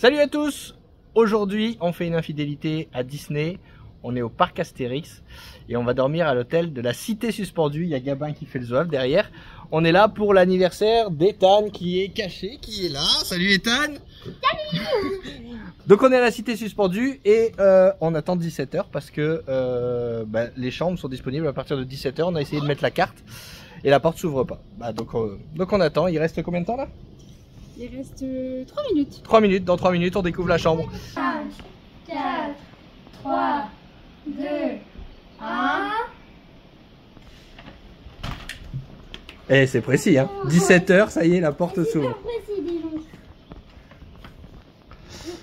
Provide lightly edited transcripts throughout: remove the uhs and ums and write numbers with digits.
Salut à tous! Aujourd'hui, on fait une infidélité à Disney. On est au parc Astérix et on va dormir à l'hôtel de la Cité Suspendue. Il y a Gabin qui fait le zouave derrière. On est là pour l'anniversaire d'Ethan qui est caché, qui est là. Salut Ethan! Salut! Donc on est à la Cité Suspendue et on attend 17 h parce que les chambres sont disponibles à partir de 17 h. On a essayé de mettre la carte et la porte s'ouvre pas. Donc on attend. Il reste combien de temps là? Il reste 3 minutes. 3 minutes, dans 3 minutes on découvre la chambre. 5, 4, 3, 2, 1. Eh, c'est précis, hein. 17 h, ça y est, la porte s'ouvre. Précis, dis donc.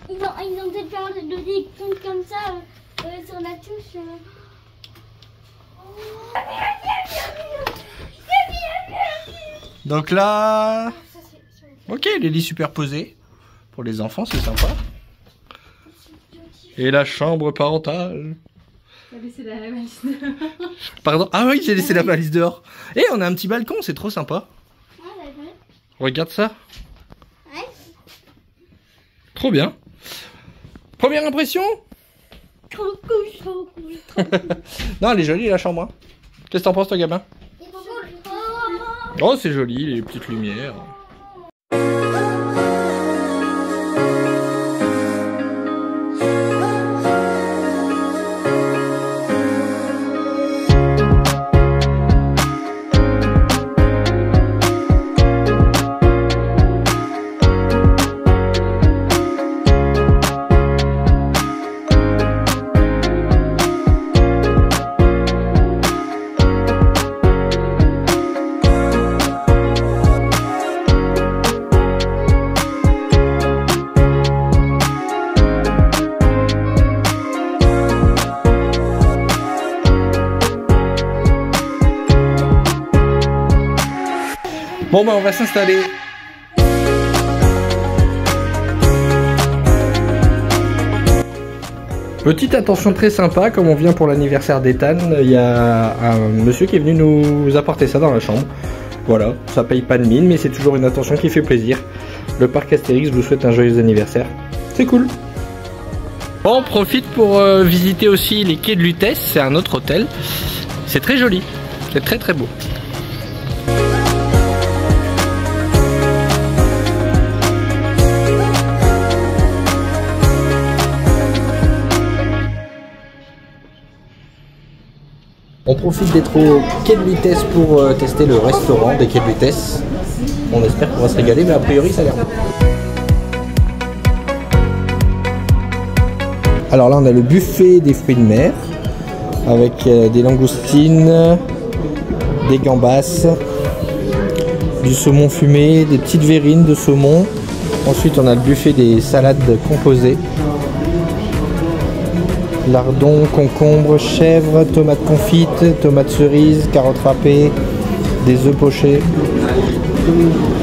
Ils ont peut-être fait le décompte comme ça sur la touche. Donc là... Ok, les lits superposés. Pour les enfants, c'est sympa. Et la chambre parentale. T'as laissé la valise dehors. Pardon? Ah oui, j'ai laissé la valise dehors. Et on a un petit balcon, c'est trop sympa. Regarde ça. Ouais. Trop bien. Première impression? Trop cool, trop cool, trop cool. Non, elle est jolie la chambre. Hein. Qu'est-ce que t'en penses toi, Gabin? Oh, c'est joli, les petites lumières. Bon on va s'installer. Petite attention très sympa, comme on vient pour l'anniversaire d'Ethan, il y a un monsieur qui est venu nous apporter ça dans la chambre. Voilà, ça paye pas de mine, mais c'est toujours une attention qui fait plaisir. Le parc Astérix vous souhaite un joyeux anniversaire. C'est cool. On profite pour visiter aussi les quais de Lutèce, c'est un autre hôtel. C'est très joli, c'est très très beau. On profite d'être au quai de Lutèce pour tester le restaurant des quais de Lutèce. On espère qu'on va se régaler, mais a priori ça a l'air bon. Alors là on a le buffet des fruits de mer avec des langoustines, des gambas, du saumon fumé, des petites verrines de saumon. Ensuite on a le buffet des salades composées. Lardons, concombres, chèvres, tomates confites, tomates cerises, carottes râpées, des œufs pochés.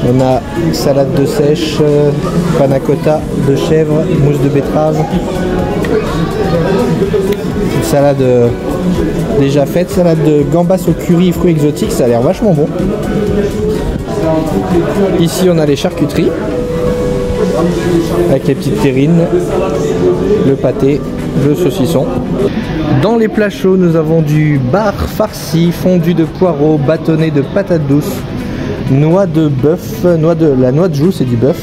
On a salade de sèche, panna cotta de chèvre, mousse de betterave. Une salade déjà faite, salade de gambas au curry et fruits exotiques, ça a l'air vachement bon. Ici on a les charcuteries avec les petites terrines, le pâté, le saucisson. Dans les plats chauds, nous avons du bar farci, fondu de poireaux, bâtonnet de patates douces, noix de bœuf, la noix de joux, c'est du bœuf,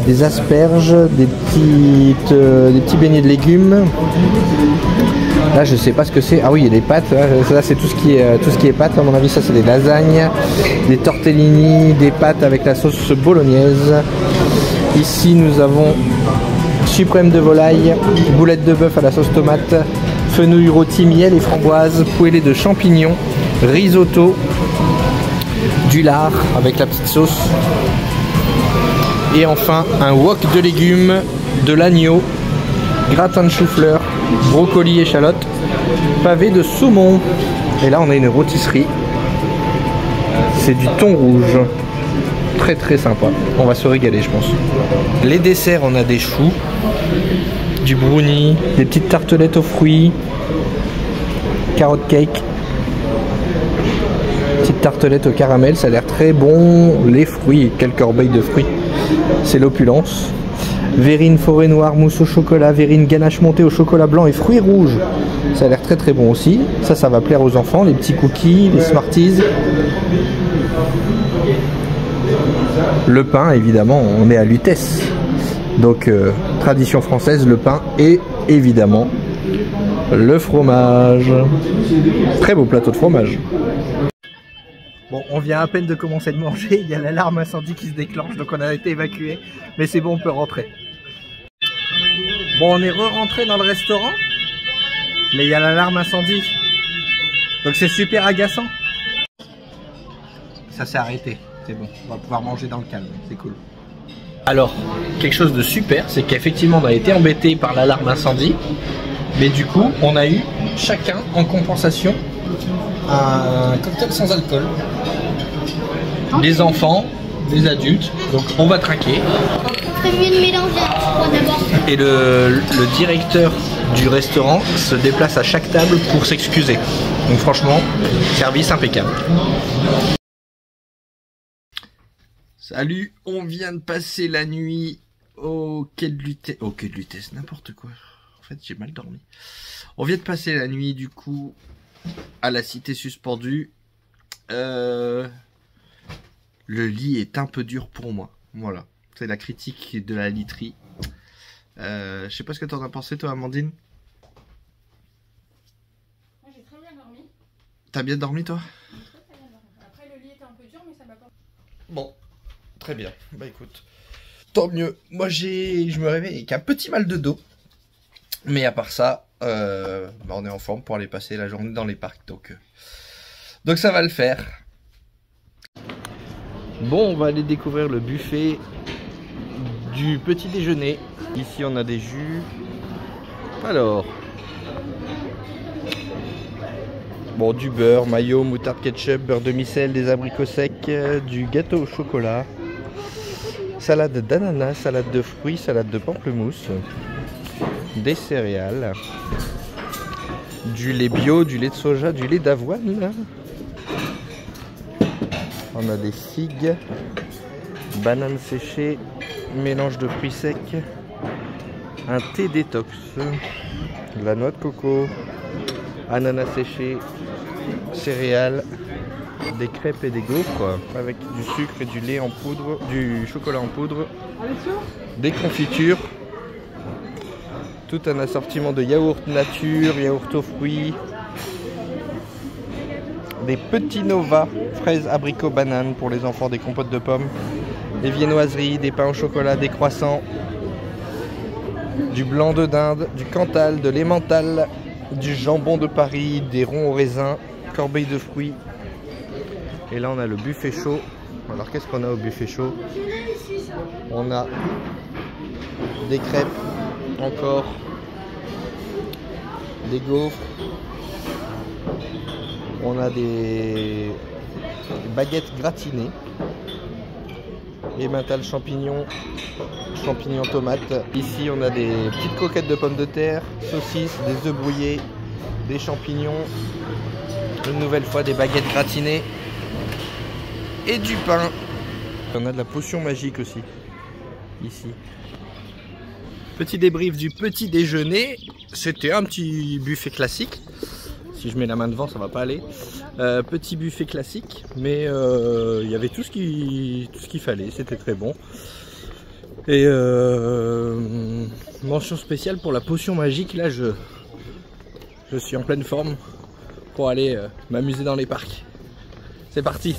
des asperges, des petits beignets de légumes. Là, je sais pas ce que c'est. Ah oui, il y a des pâtes. Là, c'est tout ce qui est pâtes. À mon avis, ça c'est des lasagnes, des tortellini, des pâtes avec la sauce bolognaise. Ici, nous avons suprême de volaille, boulettes de bœuf à la sauce tomate, fenouil rôti, miel et framboise, poêlée de champignons, risotto, du lard avec la petite sauce. Et enfin, un wok de légumes, de l'agneau, gratin de chou-fleur, brocoli, échalote, pavé de saumon. Et là, on a une rôtisserie. C'est du thon rouge. Très très sympa. On va se régaler, je pense. Les desserts, on a des choux, du brownie, des petites tartelettes aux fruits, carotte cake, petite tartelette au caramel, ça a l'air très bon. Les fruits et quelques corbeilles de fruits, c'est l'opulence. Verrine forêt noire, mousse au chocolat, verrine ganache montée au chocolat blanc et fruits rouges. Ça a l'air très très bon aussi. Ça va plaire aux enfants, les petits cookies, les Smarties. Le pain, évidemment, on est à Lutèce. Donc, tradition française, le pain et évidemment le fromage. Très beau plateau de fromage. Bon, on vient à peine de commencer de manger, il y a l'alarme incendie qui se déclenche, donc on a été évacué. Mais c'est bon, on peut rentrer. Bon, on est re-rentré dans le restaurant, mais il y a l'alarme incendie. Donc c'est super agaçant. Ça s'est arrêté, c'est bon, on va pouvoir manger dans le calme, c'est cool. Alors, quelque chose de super, c'est qu'effectivement on a été embêté par l'alarme incendie, mais du coup on a eu chacun en compensation un cocktail sans alcool. Les enfants, les adultes, donc on va traquer. C'est mieux de mélanger d'abord. Et le directeur du restaurant se déplace à chaque table pour s'excuser. Donc franchement, service impeccable. Salut, on vient de passer la nuit au quai de Lutèce. Au quai de Lutèce, n'importe quoi. En fait, j'ai mal dormi. On vient de passer la nuit du coup à la cité suspendue. Le lit est un peu dur pour moi. Voilà, c'est la critique de la literie. Je sais pas ce que t'en as pensé toi, Amandine. Moi j'ai très bien dormi. T'as bien dormi toi? Très bien dormi. Après le lit était un peu dur mais ça m'a pas... Bon, très bien. Bah écoute, tant mieux. Moi je me réveille avec un petit mal de dos. Mais à part ça, on est en forme pour aller passer la journée dans les parcs. Donc ça va le faire. Bon, on va aller découvrir le buffet du petit déjeuner. Ici on a des jus. Alors, bon, du beurre, mayo, moutarde, ketchup, beurre demi-sel, des abricots secs, du gâteau au chocolat, salade d'ananas, salade de fruits, salade de pamplemousse, des céréales, du lait bio, du lait de soja, du lait d'avoine. On a des figues, bananes séchées, mélange de fruits secs, un thé détox, de la noix de coco, ananas séché, céréales, des crêpes et des gaufres avec du sucre et du lait en poudre, du chocolat en poudre, des confitures, tout un assortiment de yaourt nature, yaourt aux fruits, des petits Nova, fraises, abricots, bananes pour les enfants, des compotes de pommes, des viennoiseries, des pains au chocolat, des croissants, du blanc de dinde, du Cantal, de l'emmental, du jambon de Paris, des ronds au raisin, corbeille de fruits. Et là on a le buffet chaud. Alors qu'est-ce qu'on a au buffet chaud? On a des crêpes, encore des gaufres. On a des baguettes gratinées, emmental champignons, champignons tomates. Ici on a des petites coquettes de pommes de terre, saucisses, des œufs brouillés, des champignons, une nouvelle fois des baguettes gratinées et du pain. On a de la potion magique aussi, ici. Petit débrief du petit déjeuner, c'était un petit buffet classique. Si je mets la main devant, ça va pas aller. Petit buffet classique, mais il y avait tout ce qu'il fallait, c'était très bon. Et mention spéciale pour la potion magique, là je suis en pleine forme pour aller m'amuser dans les parcs. C'est parti!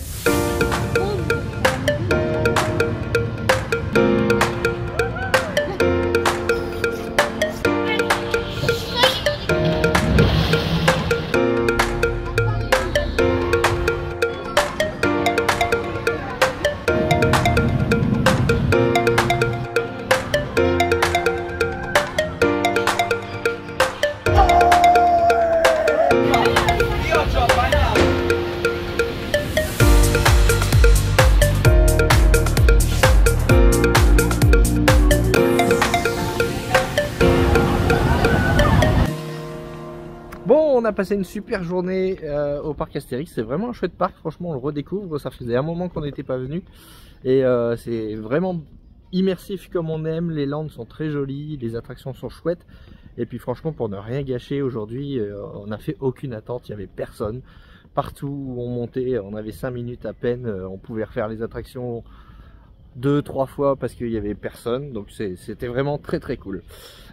Bon, on a passé une super journée au parc Astérix. C'est vraiment un chouette parc, franchement on le redécouvre. Ça faisait un moment qu'on n'était pas venu. Et c'est vraiment immersif comme on aime, les landes sont très jolies, les attractions sont chouettes. Et puis franchement, pour ne rien gâcher, aujourd'hui, on n'a fait aucune attente, il n'y avait personne. Partout où on montait, on avait 5 minutes à peine, on pouvait refaire les attractions 2-3 fois parce qu'il n'y avait personne. Donc c'était vraiment très très cool.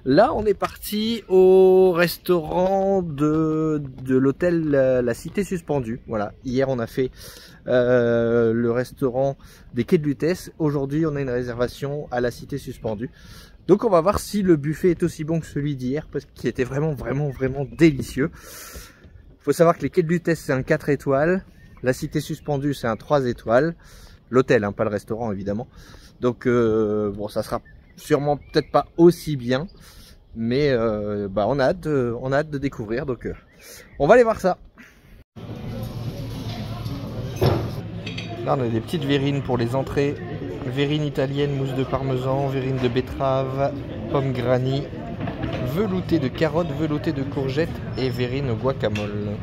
Là, on est parti au restaurant de l'hôtel La Cité Suspendue. Voilà, hier on a fait le restaurant des Quais de Lutèce. Aujourd'hui, on a une réservation à La Cité Suspendue. Donc on va voir si le buffet est aussi bon que celui d'hier, parce qu'il était vraiment délicieux. Il faut savoir que les Quais de Lutèce c'est un 4 étoiles, la Cité Suspendue c'est un 3 étoiles, l'hôtel, hein, pas le restaurant évidemment. Donc bon, ça sera sûrement peut-être pas aussi bien, mais on a hâte de découvrir, donc on va aller voir ça. Là on a des petites verrines pour les entrées. Verrine italienne, mousse de parmesan, verrine de betterave, pomme granny, velouté de carottes, velouté de courgettes et verrine au guacamole.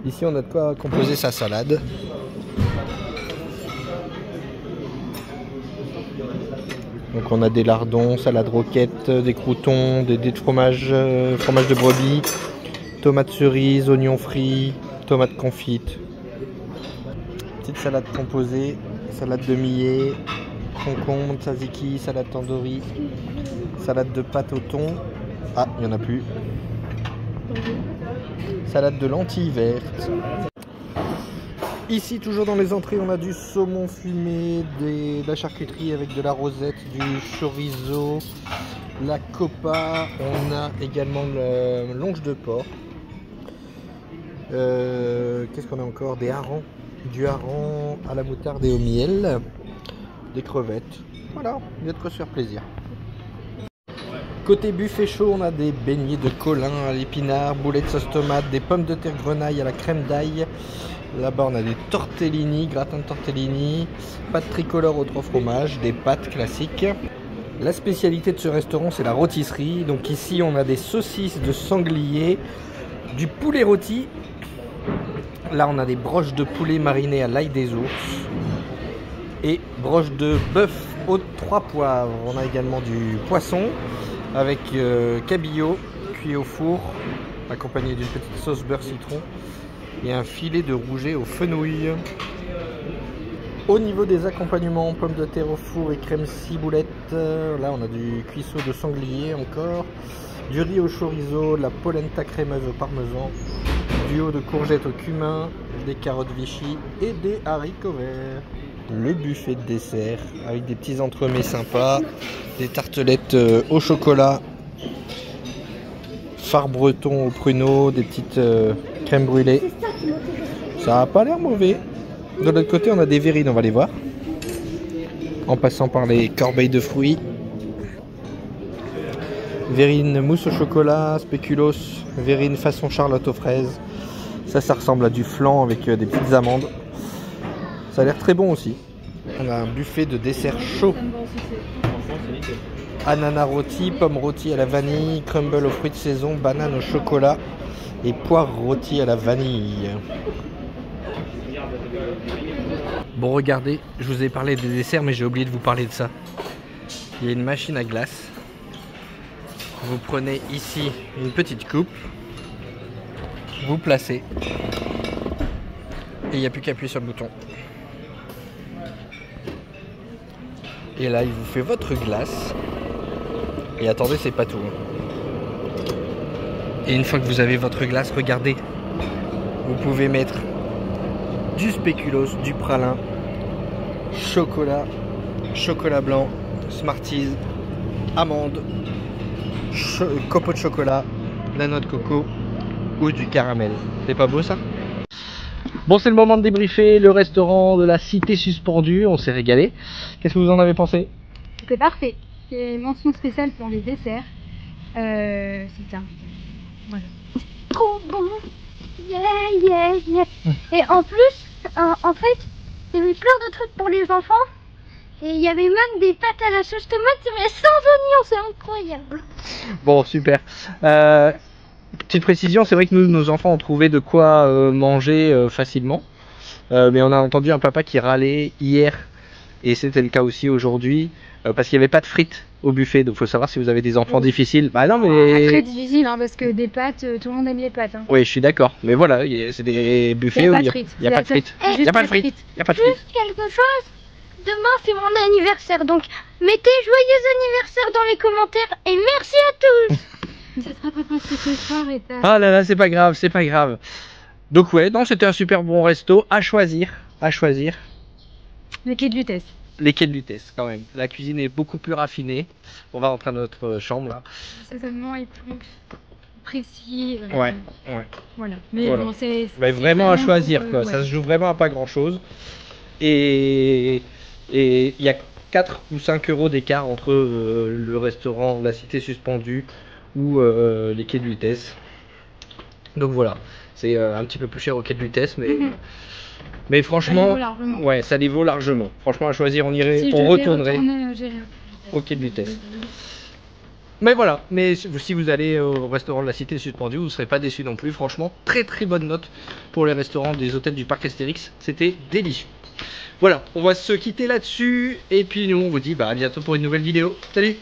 Ici on a de quoi composer sa salade. Donc on a des lardons, salade roquette, des croûtons, des dés de fromage, fromage de brebis, tomates cerises, oignons frits, tomates confites. Petite salade composée. Salade de millet, concombre, tzatziki, salade tandoori, salade de pâte au thon. Ah, il n'y en a plus. Salade de lentilles vertes. Ici, toujours dans les entrées, on a du saumon fumé, de la charcuterie avec de la rosette, du chorizo, la copa. On a également le longe de porc. Qu'est-ce qu'on a encore? Des harengs. Du hareng à la moutarde et au miel, des crevettes. Voilà, il y a de quoi se faire plaisir. Côté buffet chaud, on a des beignets de colin à l'épinard, boulettes sauce tomate, des pommes de terre grenaille à la crème d'ail. Là-bas, on a des tortellini, gratin de tortellini, pâtes tricolores aux 3 fromages, des pâtes classiques. La spécialité de ce restaurant, c'est la rôtisserie. Donc ici, on a des saucisses de sanglier, du poulet rôti. Là, on a des broches de poulet marinées à l'ail des ours et broches de bœuf aux 3 poivres. On a également du poisson avec cabillaud cuit au four, accompagné d'une petite sauce beurre citron et un filet de rouget aux fenouilles. Au niveau des accompagnements, pommes de terre au four et crème ciboulette. Là, on a du cuisseau de sanglier encore, du riz au chorizo, de la polenta crémeuse au parmesan, du haut de courgettes au cumin, des carottes Vichy et des haricots verts. Le buffet de dessert avec des petits entremets sympas, des tartelettes au chocolat, phare breton au pruneau, des petites crèmes brûlées. Ça a pas l'air mauvais. De l'autre côté, on a des verrines, on va les voir. En passant par les corbeilles de fruits. Verrine mousse au chocolat, spéculoos, verrine façon Charlotte aux fraises. Ça ressemble à du flan avec des petites amandes. Ça a l'air très bon aussi. On a un buffet de dessert chaud. Ananas rôti, pommes rôties à la vanille, crumble aux fruits de saison, banane au chocolat et poires rôties à la vanille. Bon, regardez, je vous ai parlé des desserts, mais j'ai oublié de vous parler de ça. Il y a une machine à glace. Vous prenez ici une petite coupe, vous placez et il n'y a plus qu'à appuyer sur le bouton. Et là, il vous fait votre glace. Et attendez, c'est pas tout. Et une fois que vous avez votre glace, regardez, vous pouvez mettre du spéculoos, du pralin, chocolat, chocolat blanc, Smarties, amandes, copeaux de chocolat, la noix de coco ou du caramel. C'est pas beau ça? Bon, c'est le moment de débriefer le restaurant de la Cité Suspendue. On s'est régalé. Qu'est-ce que vous en avez pensé? C'était parfait. Et mention spéciale pour les desserts. C'est ça. Voilà. Trop bon. Yeah. Et en plus, en fait, il y avait plein de trucs pour les enfants. Et il y avait même des pâtes à la sauce tomate, mais sans oignons, c'est incroyable. Bon, super. Petite précision, c'est vrai que nous, nos enfants ont trouvé de quoi manger facilement. Mais on a entendu un papa qui râlait hier et c'était le cas aussi aujourd'hui, parce qu'il n'y avait pas de frites au buffet. Donc, il faut savoir si vous avez des enfants difficiles. Bah non, mais Très difficile, hein, parce que des pâtes, tout le monde aime les pâtes. Hein. oui, je suis d'accord. Mais voilà, c'est des buffets Il où n'y a il pas de frites. n'y a pas de frites. Eh, Il n'y a pas de frites. Il y a pas de frites. Juste quelque chose. Demain, c'est mon anniversaire, donc mettez joyeux anniversaire dans les commentaires et merci à tous. Ça te rattrapera ce soir et t'as... Ah là là, c'est pas grave, c'est pas grave. Donc ouais, non, c'était un super bon resto à choisir. À choisir. Le quai de Lutèce. Les quais de Lutèce, quand même. La cuisine est beaucoup plus raffinée. On va rentrer dans notre chambre là. L'assaisonnement est plus précis. Ouais. Voilà. Mais Voilà. bon, c'est Mais vraiment à choisir quoi. ouais. Ça se joue vraiment à pas grand chose. Et il y a 4 ou 5 euros d'écart entre le restaurant La Cité Suspendue ou les quais de Lutèce. Donc voilà, c'est un petit peu plus cher au quai de Lutèce, mais franchement, Ça les vaut largement. ouais, ça les vaut largement. Franchement, à choisir, on irait, Si je on devais retournerait retourner, j'irais. au quai de Lutèce. Mais voilà, mais si vous allez au restaurant de La Cité Suspendue, vous ne serez pas déçus non plus. Franchement, très très bonne note pour les restaurants des hôtels du parc Astérix. C'était délicieux. Voilà, on va se quitter là-dessus. Et puis nous, on vous dit à bientôt pour une nouvelle vidéo. Salut!